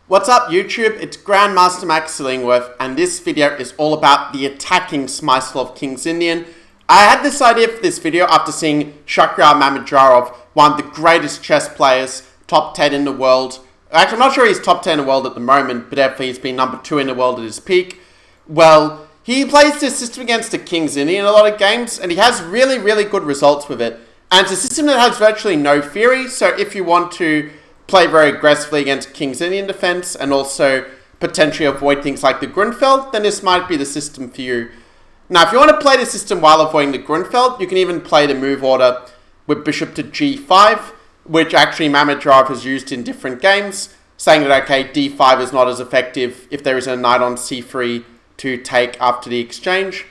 What's up YouTube, it's Grandmaster Max Illingworth, and this video is all about the attacking Smyslov King's Indian. I had this idea for this video after seeing Mamedyarov, one of the greatest chess players, top 10 in the world. Actually, I'm not sure he's top 10 in the world at the moment, but definitely he's been number 2 in the world at his peak. Well, he plays this system against the King's Indian in a lot of games, and he has really good results with it. And it's a system that has virtually no theory, so if you want to play very aggressively against King's Indian defense and also potentially avoid things like the Grunfeld, then this might be the system for you. Now, if you want to play the system while avoiding the Grunfeld, you can even play the move order with bishop to g5, which actually Mamedyarov has used in different games, saying that, okay, d5 is not as effective if there is a knight on c3 to take after the exchange.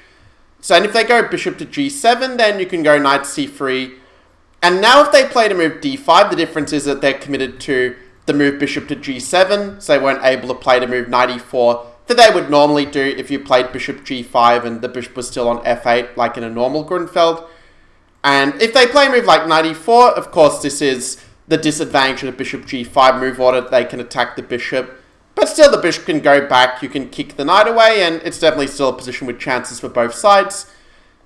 So, and if they go bishop to g7, then you can go knight c3. And now if they play the move d5, the difference is that they're committed to the move bishop to g7, so they weren't able to play the move knight e4 that they would normally do if you played bishop g5 and the bishop was still on f8, like in a normal Grunfeld. And if they play a move like knight e4, of course this is the disadvantage of the bishop g5 move order, they can attack the bishop. But still the bishop can go back, you can kick the knight away, and it's definitely still a position with chances for both sides.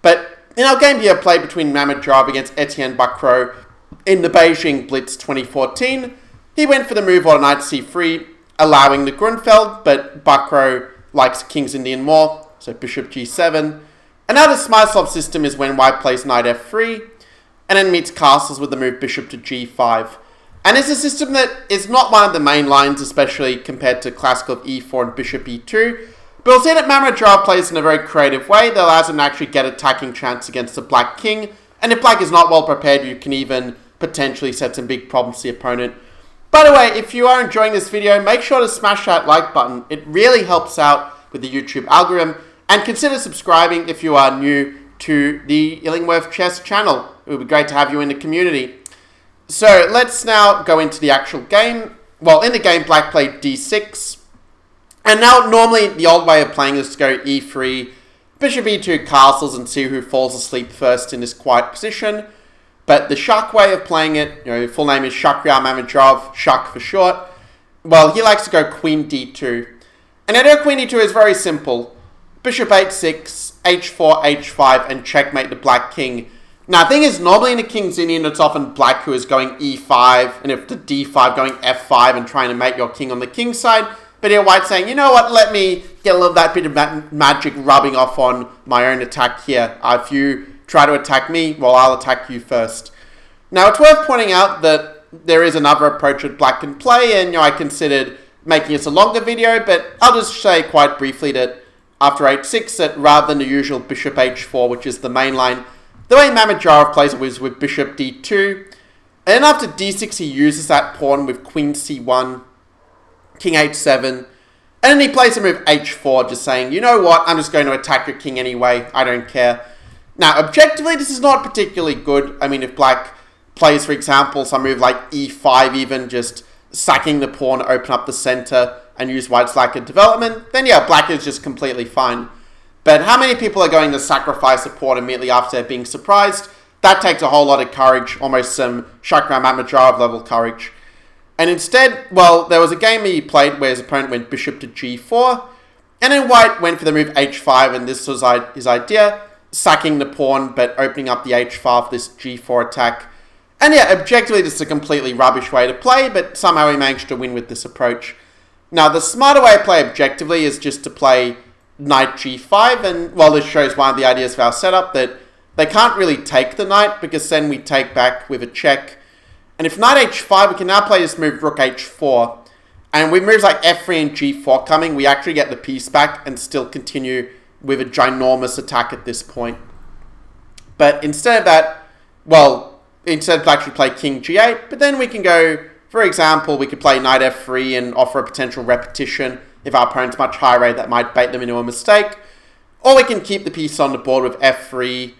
But in our game here played between Mamedyarov against Etienne Bacrot in the Beijing Blitz 2014, he went for the move order knight c3, allowing the Grunfeld, but Bacrot likes King's Indian more, so bishop g7. And now the Smyslov system is when white plays knight f3, and then meets castles with the move bishop to g5. And it's a system that is not one of the main lines, especially compared to classical e4 and bishop e2, but we'll see that Mamedyarov plays in a very creative way that allows him to actually get attacking chance against the black king. And if black is not well prepared, you can even potentially set some big problems to the opponent. By the way, if you are enjoying this video, make sure to smash that like button. It really helps out with the YouTube algorithm. And consider subscribing if you are new to the Illingworth Chess channel. It would be great to have you in the community. So let's now go into the actual game. Well, in the game, black played d6. And now, normally, the old way of playing is to go e3, bishop e2 castles and see who falls asleep first in this quiet position. But the Shak way of playing it, full name is Mamedyarov, Shak for short. Well, he likes to go queen d2. And the idea of queen d2 is very simple. Bishop h6, h4, h5, and checkmate the black king. Now, the thing is, normally in the King's Indian, it's often black who is going e5, and if the d5 going f5 and trying to mate your king on the king side. But here white's saying, you know what, let me get a little that bit of magic rubbing off on my own attack here. If you try to attack me, well, I'll attack you first. Now, it's worth pointing out that there is another approach that black can play, and I considered making this a longer video, but I'll just say quite briefly that after h6, that rather than the usual bishop h4, which is the main line, the way Mamedyarov plays it was with bishop d2, and then after d6, he uses that pawn with queen c1, king h7, and then he plays a move h4, just saying, you know what, I'm just going to attack your king anyway, I don't care. Now, objectively, this is not particularly good. I mean, if black plays, for example, some move like e5 even, just sacking the pawn to open up the center and use white's lack of development, then yeah, black is just completely fine. But how many people are going to sacrifice a pawn immediately after they're being surprised? That takes a whole lot of courage, almost some Mamedyarov level courage. And instead, well, there was a game he played where his opponent went bishop to g4, and then white went for the move h5, and this was his idea, sacking the pawn, but opening up the h5 for this g4 attack. And yeah, objectively, this is a completely rubbish way to play, but somehow he managed to win with this approach. Now, the smarter way to play objectively is just to play knight g5, and, well, this shows one of the ideas of our setup, that they can't really take the knight, because then we take back with a check. And if knight h5, we can now play this move rook h4. And with moves like f3 and g4 coming, we actually get the piece back and still continue with a ginormous attack at this point. But instead of that, well, instead of actually play king g8, but then we can go, for example, we could play knight f3 and offer a potential repetition. If our opponent's much higher rate, that might bait them into a mistake. Or we can keep the piece on the board with f3,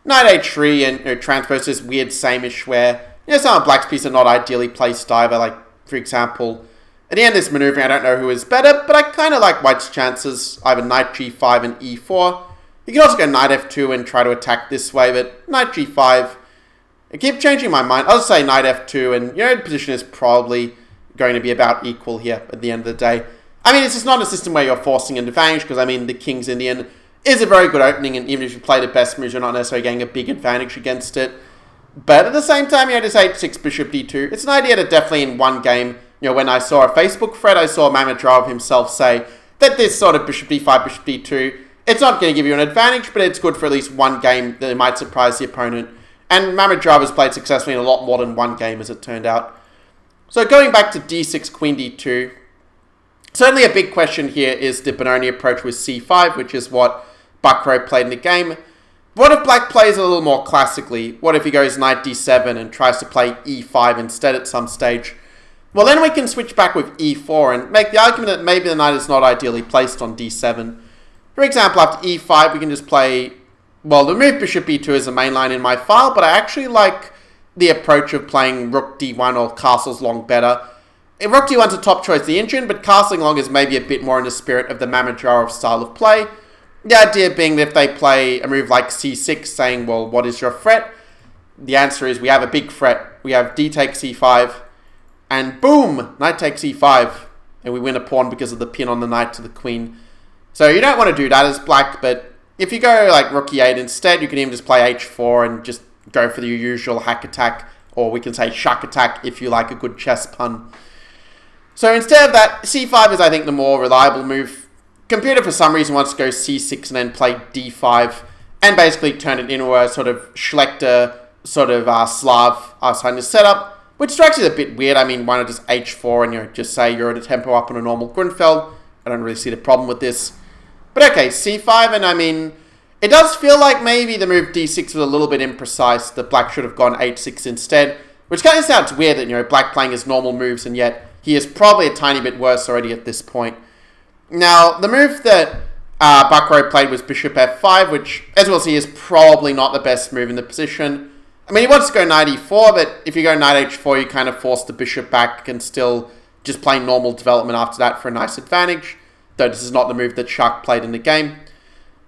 knight h3, and transpose this weird same-ish where some of black's pieces are not ideally placed either. Like, for example, at the end of this maneuvering, I don't know who is better, but I kind of like white's chances, either knight g5 and e4. You can also go knight f2 and try to attack this way, but knight g5, I keep changing my mind. I'll just say knight f2, and the position is probably going to be about equal here at the end of the day. I mean, it's just not a system where you're forcing an advantage, because, I mean, the King's Indian is a very good opening, and even if you play the best moves, you're not necessarily getting a big advantage against it. But at the same time, this h6 bishop d2, it's an idea that definitely in one game, when I saw a Facebook thread, I saw Mamedyarov himself say that this sort of bishop d5, bishop d2, it's not going to give you an advantage, but it's good for at least one game that it might surprise the opponent. And Mamedyarov has played successfully in a lot more than one game, as it turned out. So going back to d6, queen d2, certainly a big question here is the Benoni approach with c5, which is what Bacrot played in the game. What if black plays a little more classically? What if he goes knight d7 and tries to play e5 instead at some stage? Well, then we can switch back with e4 and make the argument that maybe the knight is not ideally placed on d7. For example, after e5, we can just play, well, the move bishop e2 is the main line in my file, but I actually like the approach of playing rook d1 or castles long better. Rook d1's a top choice, the engine, but castling long is maybe a bit more in the spirit of the Mamedyarov style of play. The idea being that if they play a move like c6, saying, well, what is your threat? The answer is we have a big threat. We have d takes c5, and boom, knight takes e5, and we win a pawn because of the pin on the knight to the queen. So you don't want to do that as black, but if you go like rook e8 instead, you can even just play h4 and just go for the usual hack attack, or we can say shuck attack if you like a good chess pun. So instead of that, c5 is, I think, the more reliable move. Computer, for some reason, wants to go c6 and then play d5, and basically turn it into a sort of Schlechter, sort of Slav kind of setup, which strikes you as a bit weird. I mean, why not just h4 and just say you're at a tempo up on a normal Grunfeld? I don't really see the problem with this. But okay, c5, and I mean, it does feel like maybe the move d6 was a little bit imprecise, that black should have gone h6 instead, which kind of sounds weird that, black playing his normal moves, and yet he is probably a tiny bit worse already at this point. Now, the move that Bacrot played was bishop f5, which, as we'll see, is probably not the best move in the position. I mean, he wants to go knight e4, but if you go knight h4, you kind of force the bishop back and still just play normal development after that for a nice advantage, though this is not the move that Shark played in the game.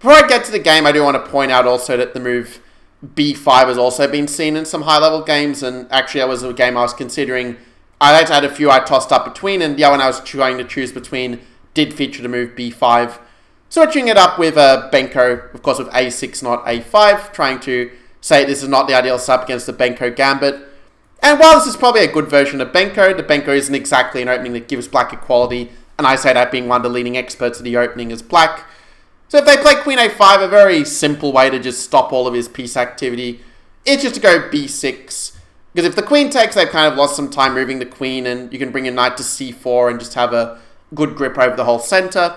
Before I get to the game, I do want to point out also that the move b5 has also been seen in some high-level games, and actually that was a game I was considering. I had a few I tossed up between, and the other one I was trying to choose between did feature the move b5. Switching it up with Benko, of course with a6, not a5, trying to say this is not the ideal setup against the Benko gambit. And while this is probably a good version of Benko, the Benko isn't exactly an opening that gives black equality, and I say that being one of the leading experts of the opening as black. So if they play queen a5, a very simple way to just stop all of his piece activity is just to go b6. Because if the queen takes, they've kind of lost some time moving the queen, and you can bring your knight to c4 and just have a good grip over the whole center.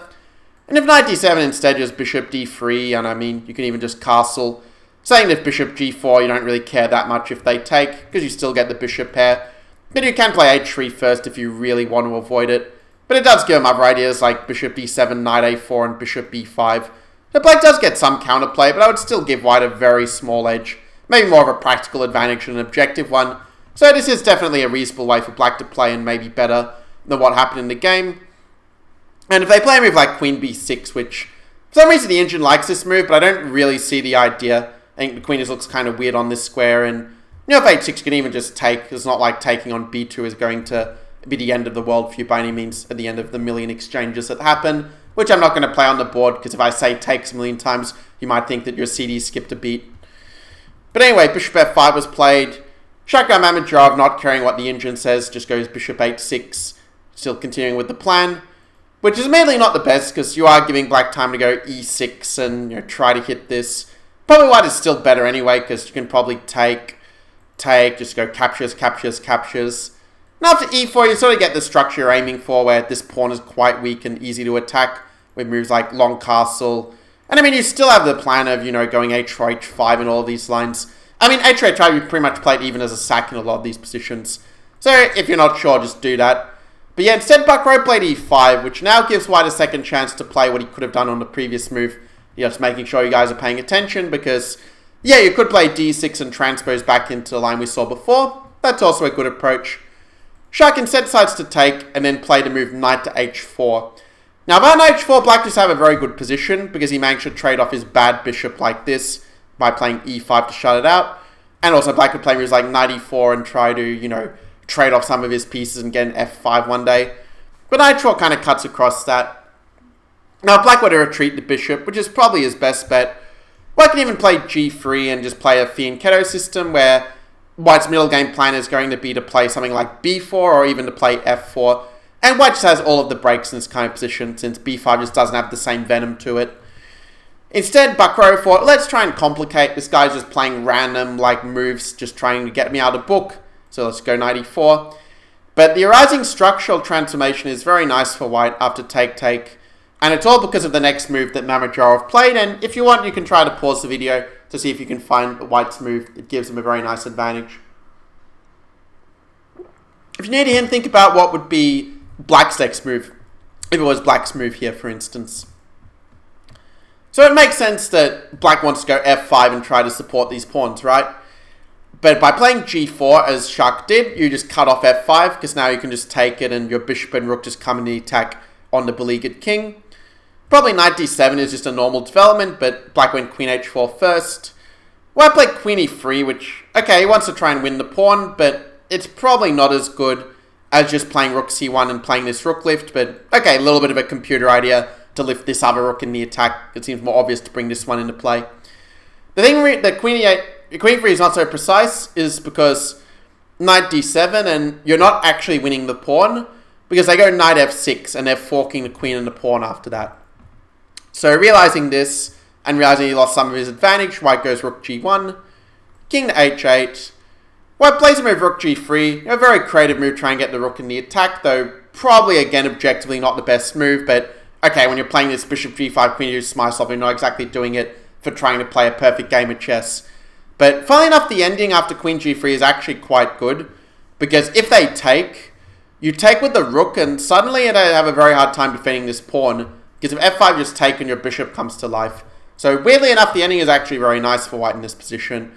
And if knight d7 instead, just bishop d3, and I mean, you can even just castle. Saying that if bishop g4, you don't really care that much if they take, because you still get the bishop pair. But you can play h3 first if you really want to avoid it. But it does give them other ideas like bishop d7, knight a4, and bishop b5. So black does get some counterplay, but I would still give white a very small edge. Maybe more of a practical advantage than an objective one. So this is definitely a reasonable way for black to play, and maybe better than what happened in the game. And if they play a move like queen b6, which for some reason the engine likes this move, but I don't really see the idea. I think the queen just looks kind of weird on this square, and if h6 can even just take, it's not like taking on b2 is going to be the end of the world for you by any means at the end of the million exchanges that happen, which I'm not going to play on the board, because if I say takes a million times, you might think that your CD skipped a beat. But anyway, bishop f5 was played. Shotgun Mamedyarov, not caring what the engine says, just goes bishop h6, still continuing with the plan, which is mainly not the best, because you are giving black time to go e6 and try to hit this. Probably white is still better anyway, because you can probably take, just go captures, captures, captures. And after e4, you sort of get the structure you're aiming for, where this pawn is quite weak and easy to attack, with moves like long castle. And I mean, you still have the plan of, going h4, h5 and all of these lines. I mean, h4, h5, you pretty much played even as a sack in a lot of these positions. So if you're not sure, just do that. But yeah, instead Bacrot played e5, which now gives white a second chance to play what he could have done on the previous move. Just making sure you guys are paying attention, because, yeah, you could play d6 and transpose back into the line we saw before. That's also a good approach. Shark instead decides to take, and then play the move knight to h4. Now, if on h4, black just have a very good position, because he managed to trade off his bad bishop like this, by playing e5 to shut it out. And also, black could play moves like knight e4 and try to, trade off some of his pieces and get an f5 one day. But knight h4 kind of cuts across that. Now, if black were to retreat the bishop, which is probably his best bet, white can even play g3 and just play a fianchetto system where white's middle game plan is going to be to play something like b4 or even to play f4. And white just has all of the breaks in this kind of position since b5 just doesn't have the same venom to it. Instead, Bacrot thought, let's try and complicate. This guy's just playing random like moves, just trying to get me out of book. So let's go knight e4. But the arising structural transformation is very nice for white after take. And it's all because of the next move that Mamedyarov played. And if you want, you can try to pause the video to see if you can find white's move. It gives him a very nice advantage. If you need to think about what would be black's next move, if it was black's move here, for instance. So it makes sense that black wants to go f5 and try to support these pawns, right? But by playing g4, as Shak did, you just cut off f5, because now you can just take it and your bishop and rook just come in the attack on the beleaguered king. Probably knight d7 is just a normal development, but black went queen h4 first. White played queen e3, which, okay, he wants to try and win the pawn, but it's probably not as good as just playing rook c1 and playing this rook lift, but okay, a little bit of a computer idea to lift this other rook in the attack. It seems more obvious to bring this one into play. The thing that queen e3 is not so precise is because knight d7 and you're not actually winning the pawn because they go knight f6 and they're forking the queen and the pawn after that. So realizing this and realizing he lost some of his advantage, white goes rook g1, king to h8. White plays a move rook g3, a very creative move trying to get the rook in the attack, though probably again objectively not the best move, but okay, when you're playing this bishop g5, queen e2 Smyslov, you're not exactly doing it for trying to play a perfect game of chess. But funnily enough, the ending after queen g3 is actually quite good, because if they take, you take with the rook, and suddenly they have a very hard time defending this pawn, because if f5 is taken, your bishop comes to life. So weirdly enough, the ending is actually very nice for white in this position.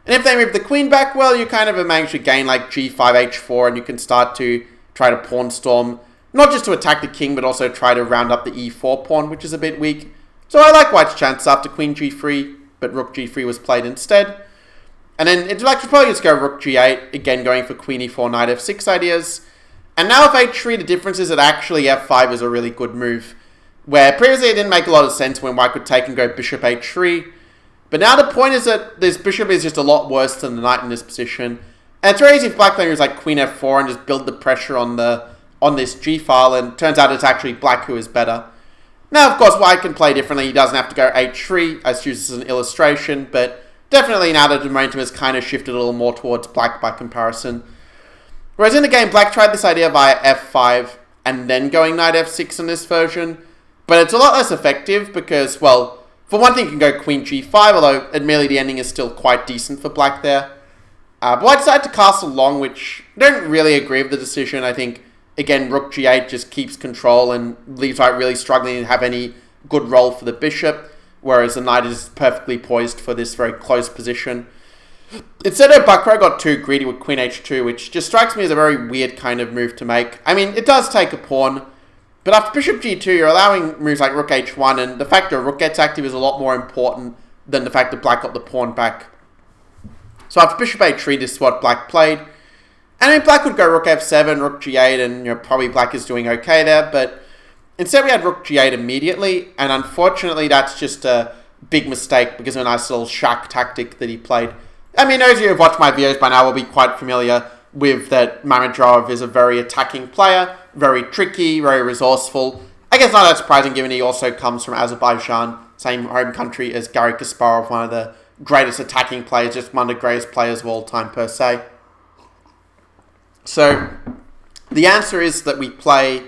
And if they move the queen back, well, you kind of manage to gain like g5, h4, and you can start to try to pawn storm, not just to attack the king, but also try to round up the e4 pawn, which is a bit weak. So I like white's chance after queen g3, but rook g3 was played instead. And then it's like probably just go rook g8, again going for queen e4, knight f6 ideas. And now if h3, the difference is that actually f5 is a really good move, where previously it didn't make a lot of sense when white could take and go bishop h3. But now the point is that this bishop is just a lot worse than the knight in this position. And it's very easy if black players like queen f4 and just build the pressure on this g-file, and turns out it's actually black who is better. Now, of course, white can play differently. He doesn't have to go h3. I use this as an illustration, but definitely now that the momentum has kind of shifted a little more towards black by comparison. Whereas in the game, black tried this idea via f5 and then going knight f6 in this version, but it's a lot less effective because, well, for one thing, you can go queen g5, although admittedly the ending is still quite decent for black there. But white decided to castle long, which I don't really agree with the decision. I think, again, rook g8 just keeps control and leaves white really struggling to have any good role for the bishop, whereas the knight is perfectly poised for this very close position. Instead, Bacrot got too greedy with queen h2, which just strikes me as a very weird kind of move to make. I mean, it does take a pawn, but after bishop g2, you're allowing moves like rook h1, and the fact that rook gets active is a lot more important than the fact that black got the pawn back. So after bishop h3, this is what black played. And I mean, black would go rook f7, rook g8, and probably black is doing okay there, but instead we had rook g8 immediately, and unfortunately that's just a big mistake because of a nice little Shak tactic that he played. I mean, those of you who have watched my videos by now will be quite familiar with that Mamedyarov is a very attacking player, very tricky, very resourceful. I guess not that surprising given he also comes from Azerbaijan, same home country as Garry Kasparov, one of the greatest attacking players, just one of the greatest players of all time per se. So the answer is that we play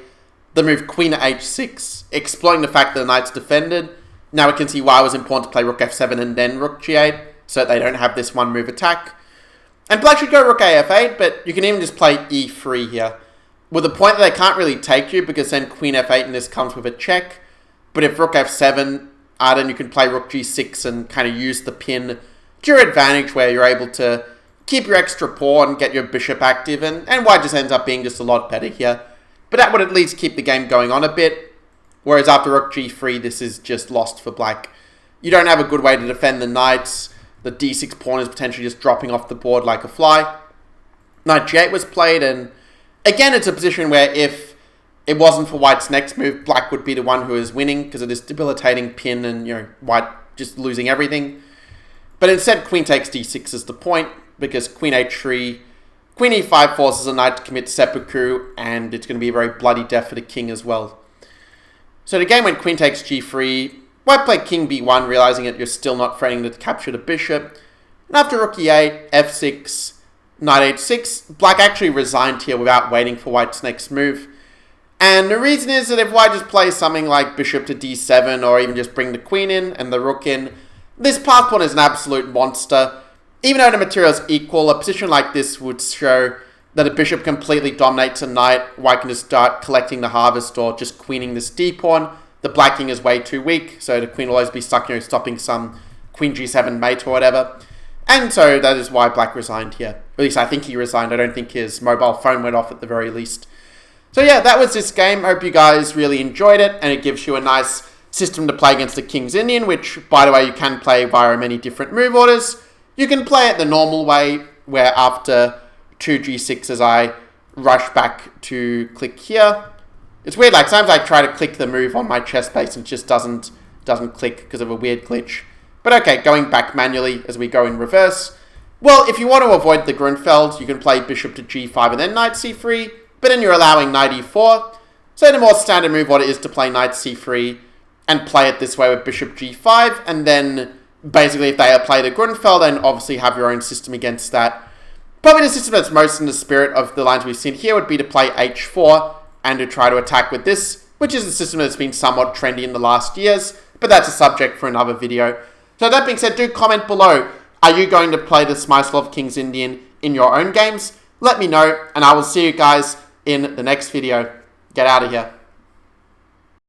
the move queen to h6, exploiting the fact that the knight's defended. Now we can see why it was important to play rook f7 and then rook g8, so that they don't have this one move attack. And black should go rook af8, but you can even just play e3 here, with the point that they can't really take you, because then queen f8 and this comes with a check. But if rook f7, then you can play rook g6 and kind of use the pin to your advantage, where you're able to keep your extra pawn, get your bishop active, and white just ends up being just a lot better here. But that would at least keep the game going on a bit, whereas after rook g3, this is just lost for black. You don't have a good way to defend the knights. The d6 pawn is potentially just dropping off the board like a fly. knight g8 was played, and again, it's a position where if it wasn't for white's next move, black would be the one who is winning because of this debilitating pin and, white just losing everything. But instead, queen takes d6 is the point, because queen h3, queen e5 forces a knight to commit seppuku, and it's going to be a very bloody death for the king as well. So the game went queen takes g3, white played king b1, realizing that you're still not threatening to capture the bishop. And after rook e8, f6, knight h6, black actually resigned here without waiting for white's next move. And the reason is that if white just plays something like bishop to d7, or even just bring the queen in and the rook in, this path pawn is an absolute monster. Even though the material is equal, a position like this would show that a bishop completely dominates a knight. White can just start collecting the harvest or just queening this d-pawn. The black king is way too weak, so the queen will always be stuck, stopping some queen g7 mate or whatever. And so that is why black resigned here. At least I think he resigned. I don't think his mobile phone went off at the very least. So yeah, that was this game. I hope you guys really enjoyed it, and it gives you a nice system to play against the King's Indian, which, by the way, you can play via many different move orders. You can play it the normal way, where after 2g6 I rush back to click here. It's weird, like sometimes I try to click the move on my chess piece and it just doesn't click because of a weird glitch. But okay, going back manually as we go in reverse. Well, if you want to avoid the Grunfeld, you can play bishop to g5 and then knight c3, but then you're allowing knight e4. So the more standard move order is to play knight c3 and play it this way with bishop g5, and then basically if they play the Grunfeld, then obviously have your own system against that. Probably the system that's most in the spirit of the lines we've seen here would be to play h4 and to try to attack with this, which is a system that's been somewhat trendy in the last years, but that's a subject for another video. So that being said, do comment below. Are you going to play the Smyslov King's Indian in your own games? Let me know, and I will see you guys in the next video. Get out of here.